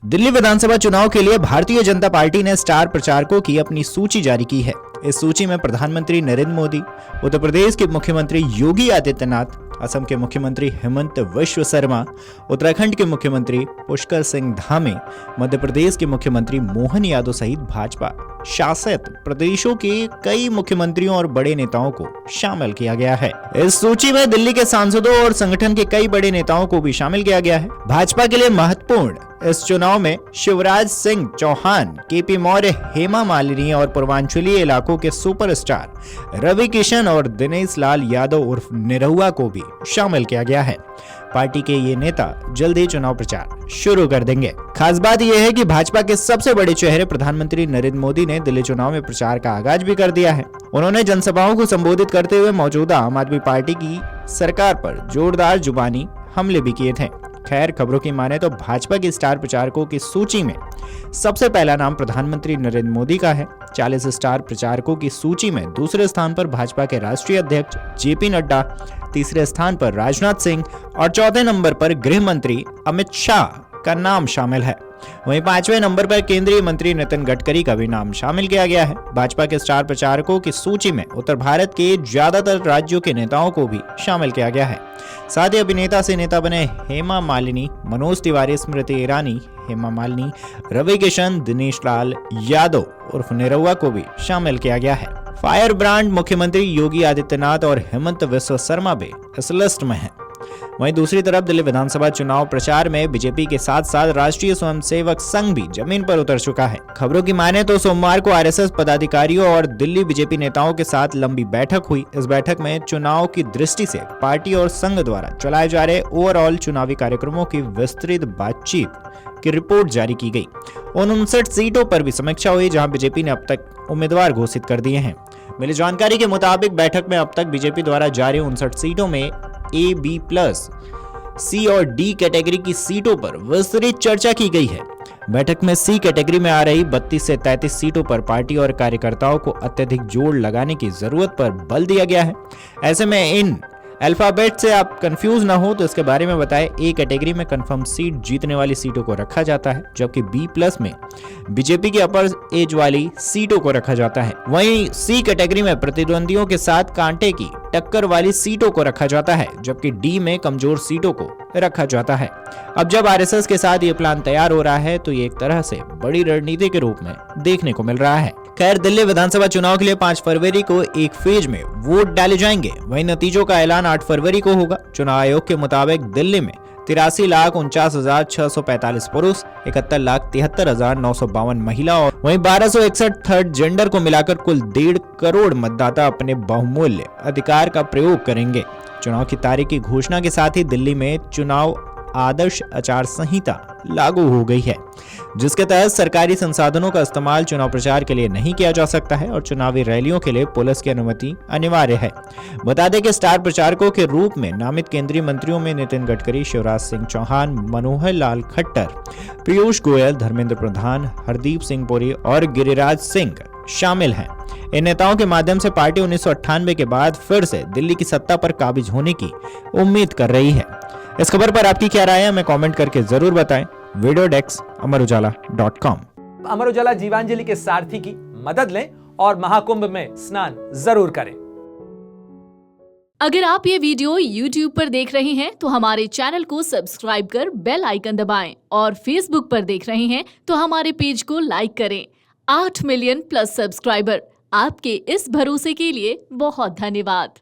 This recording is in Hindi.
दिल्ली विधानसभा चुनाव के लिए भारतीय जनता पार्टी ने स्टार प्रचारकों की अपनी सूची जारी की है। इस सूची में प्रधानमंत्री नरेंद्र मोदी, उत्तर प्रदेश के मुख्यमंत्री योगी आदित्यनाथ, असम के मुख्यमंत्री हेमंत विश्व शर्मा, उत्तराखंड के मुख्यमंत्री पुष्कर सिंह धामी, मध्य प्रदेश के मुख्यमंत्री मोहन यादव सहित भाजपा शासित प्रदेशों के कई मुख्यमंत्रियों और बड़े नेताओं को शामिल किया गया है। इस सूची में दिल्ली के सांसदों और संगठन के कई बड़े नेताओं को भी शामिल किया गया है। भाजपा के लिए महत्वपूर्ण इस चुनाव में शिवराज सिंह चौहान, केपी मौर्य, हेमा मालिनी और पूर्वांचलीय इलाकों के सुपरस्टार रवि किशन और दिनेश लाल यादव उर्फ निरहुआ को भी शामिल किया गया है। पार्टी के ये नेता जल्द ही चुनाव प्रचार शुरू कर देंगे। खास बात यह है कि भाजपा के सबसे बड़े चेहरे प्रधानमंत्री नरेंद्र मोदी ने दिल्ली चुनाव में प्रचार का आगाज भी कर दिया है। उन्होंने जनसभाओं को संबोधित करते हुए मौजूदा आम आदमी पार्टी की सरकार पर जोरदार जुबानी हमले भी किए थे। खैर, खबरों की माने तो भाजपा की स्टार प्रचारकों की सूची में सबसे पहला नाम प्रधानमंत्री नरेंद्र मोदी का है। 40 स्टार प्रचारकों की सूची में दूसरे स्थान पर भाजपा के राष्ट्रीय अध्यक्ष जेपी नड्डा, तीसरे स्थान पर राजनाथ सिंह और चौथे नंबर पर गृह मंत्री अमित शाह का नाम शामिल है। वहीं 5वें नंबर पर केंद्रीय मंत्री नितिन गडकरी का भी नाम शामिल किया गया है। भाजपा के स्टार प्रचारकों की सूची में उत्तर भारत के ज्यादातर राज्यों के नेताओं को भी शामिल किया गया है। साथ ही अभिनेता से नेता बने हेमा मालिनी, मनोज तिवारी, स्मृति ईरानी, हेमा मालिनी, रवि किशन, दिनेश लाल यादव उर्फ निरहुआ को भी शामिल किया गया है। फायर ब्रांड मुख्यमंत्री योगी आदित्यनाथ और हेमंत विश्व शर्मा भी इस लिस्ट में हैं। वहीं दूसरी तरफ दिल्ली विधानसभा चुनाव प्रचार में बीजेपी के साथ साथ राष्ट्रीय स्वयंसेवक संघ भी जमीन पर उतर चुका है। खबरों की माने तो सोमवार को आरएसएस पदाधिकारियों और दिल्ली बीजेपी नेताओं के साथ लंबी बैठक हुई। इस बैठक में चुनाव की दृष्टि से पार्टी और संघ द्वारा चलाए जा रहे ओवरऑल चुनावी कार्यक्रमों की विस्तृत बातचीत की रिपोर्ट जारी की गई। उन 59 सीटों पर भी समीक्षा हुई जहां बीजेपी ने अब तक उम्मीदवार घोषित कर दिए हैं। मिली जानकारी के मुताबिक बैठक में अब तक बीजेपी द्वारा जारी 59 सीटों में ए, बी प्लस, सी और डी कैटेगरी की सीटों पर विस्तृत चर्चा की गई है। बैठक में सी कैटेगरी में आ रही 32 से 33 सीटों पर पार्टी और कार्यकर्ताओं को अत्यधिक जोर लगाने की जरूरत पर बल दिया गया है। ऐसे में इन अल्फाबेट से आप कंफ्यूज ना हो तो इसके बारे में बताएं। ए कैटेगरी में कंफर्म सीट जीतने वाली सीटों को रखा जाता है, जबकि बी प्लस में बीजेपी की अपर एज वाली सीटों को रखा जाता है। वहीं सी कैटेगरी में प्रतिद्वंदियों के साथ कांटे की टक्कर वाली सीटों को रखा जाता है, जबकि डी में कमजोर सीटों को रखा जाता है। अब जब आरएसएस के साथ ये प्लान तैयार हो रहा है तो ये एक तरह से बड़ी रणनीति के रूप में देखने को मिल रहा है। खैर, दिल्ली विधानसभा चुनाव के लिए 5 फरवरी को एक फेज में वोट डाले जाएंगे। वहीं नतीजों का ऐलान 8 फरवरी को होगा। चुनाव आयोग के मुताबिक दिल्ली में 83,49,645 पुरुष, 71,73,952 महिला और वहीं 1261 थर्ड जेंडर को मिलाकर कुल 1.5 करोड़ मतदाता अपने बहुमूल्य अधिकार का प्रयोग करेंगे। चुनाव की तारीख की घोषणा के साथ ही दिल्ली में चुनाव आदर्श आचार संहिता लागू हो गई है, जिसके तहत सरकारी संसाधनों का इस्तेमाल चुनाव प्रचार के लिए नहीं किया जा सकता है और चुनावी रैलियों के लिए पुलिस की अनुमति अनिवार्य है। बता दें कि स्टार प्रचारकों के रूप में नामित केंद्रीय मंत्रियों में नितिन गडकरी, शिवराज सिंह चौहान, मनोहर लाल खट्टर, पीयूष गोयल, धर्मेंद्र प्रधान, हरदीप सिंह पुरी और गिरिराज सिंह शामिल हैं। इन नेताओं के माध्यम से पार्टी 1998 के बाद फिर से दिल्ली की सत्ता पर काबिज होने की उम्मीद कर रही है। इस खबर पर आपकी क्या राय है, हमें कमेंट करके जरूर बताएं। Video desk अमरउजाला.com। अमर उजाला जीवांजलि के सारथी की मदद लें और महाकुंभ में स्नान जरूर करें। अगर आप ये वीडियो YouTube पर देख रहे हैं तो हमारे चैनल को सब्सक्राइब कर बेल आइकन दबाएं और Facebook पर देख रहे हैं तो हमारे पेज को लाइक करें। 8 मिलियन प्लस सब्सक्राइबर, आपके इस भरोसे के लिए बहुत धन्यवाद।